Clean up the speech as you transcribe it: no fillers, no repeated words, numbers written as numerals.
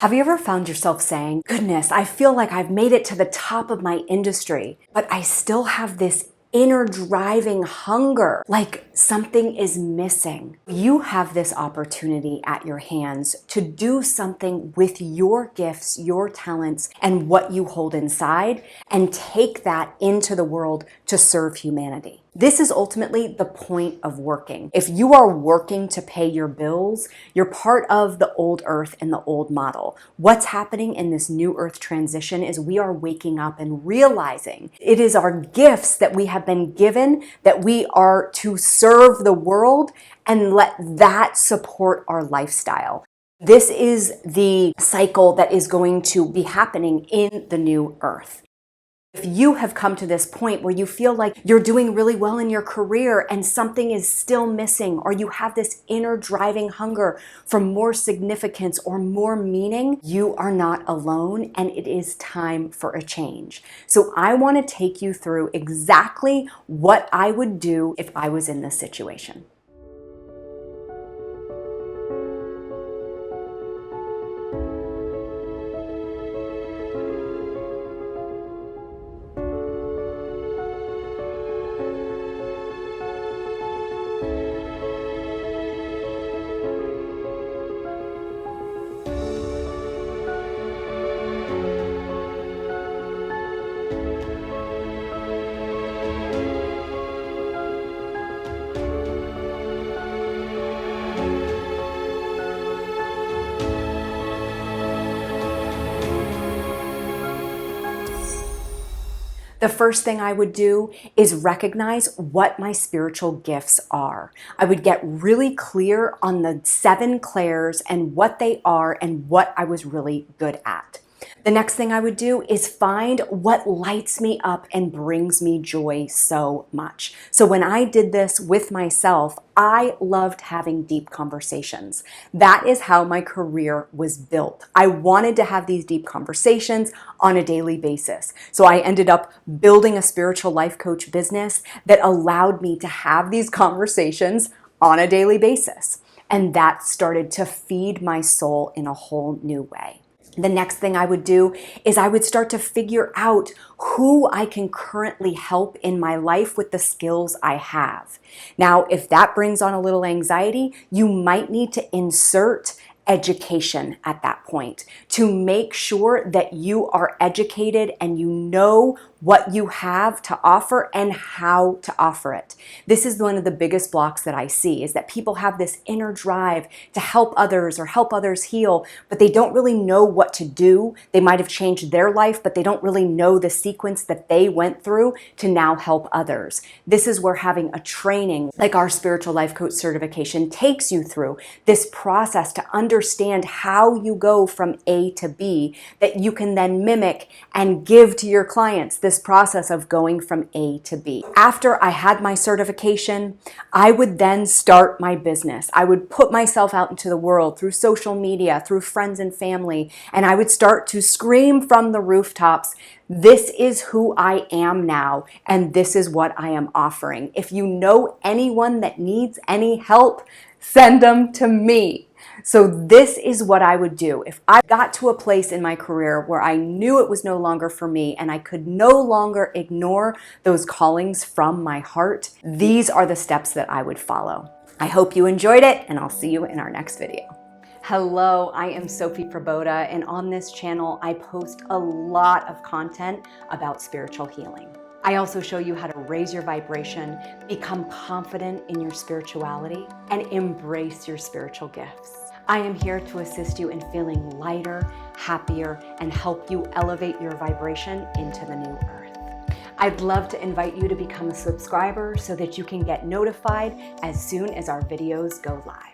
Have you ever found yourself saying, goodness, I feel like I've made it to the top of my industry, but I still have this inner driving hunger, like something is missing? You have this opportunity at your hands to do something with your gifts, your talents, and what you hold inside, and take that into the world to serve humanity. This is ultimately the point of working. If you are working to pay your bills, you're part of the old earth and the old model. What's happening in this new earth transition is we are waking up and realizing it is our gifts that we have been given that we are to serve the world and let that support our lifestyle. This is the cycle that is going to be happening in the new earth. If you have come to this point where you feel like you're doing really well in your career and something is still missing, or you have this inner driving hunger for more significance or more meaning, you are not alone, and it is time for a change. So I want to take you through exactly what I would do if I was in this situation. The first thing I would do is recognize what my spiritual gifts are. I would get really clear on the 7 clairs and what they are and what I was really good at. The next thing I would do is find what lights me up and brings me joy so much. So when I did this with myself, I loved having deep conversations. That is how my career was built. I wanted to have these deep conversations on a daily basis. So I ended up building a spiritual life coach business that allowed me to have these conversations on a daily basis. And that started to feed my soul in a whole new way. The next thing I would do is I would start to figure out who I can currently help in my life with the skills I have. Now, if that brings on a little anxiety, you might need to insert education at that point to make sure that you are educated and you know what you have to offer and how to offer it. This is one of the biggest blocks that I see, is that people have this inner drive to help others or help others heal, but they don't really know what to do. They might have changed their life, but they don't really know the sequence that they went through to now help others. This is where having a training like our spiritual life coach certification takes you through this process to understand how you go from A to B, that you can then mimic and give to your clients, this process of going from A to B. After I had my certification, I would then start my business. I would put myself out into the world through social media, through friends and family, and I would start to scream from the rooftops, this is who I am now, and this is what I am offering. If you know anyone that needs any help, send them to me. So this is what I would do. If I got to a place in my career where I knew it was no longer for me and I could no longer ignore those callings from my heart, these are the steps that I would follow. I hope you enjoyed it, and I'll see you in our next video. Hello, I am Sophie Praboda, and on this channel, I post a lot of content about spiritual healing. I also show you how to raise your vibration, become confident in your spirituality, and embrace your spiritual gifts. I am here to assist you in feeling lighter, happier, and help you elevate your vibration into the new earth. I'd love to invite you to become a subscriber so that you can get notified as soon as our videos go live.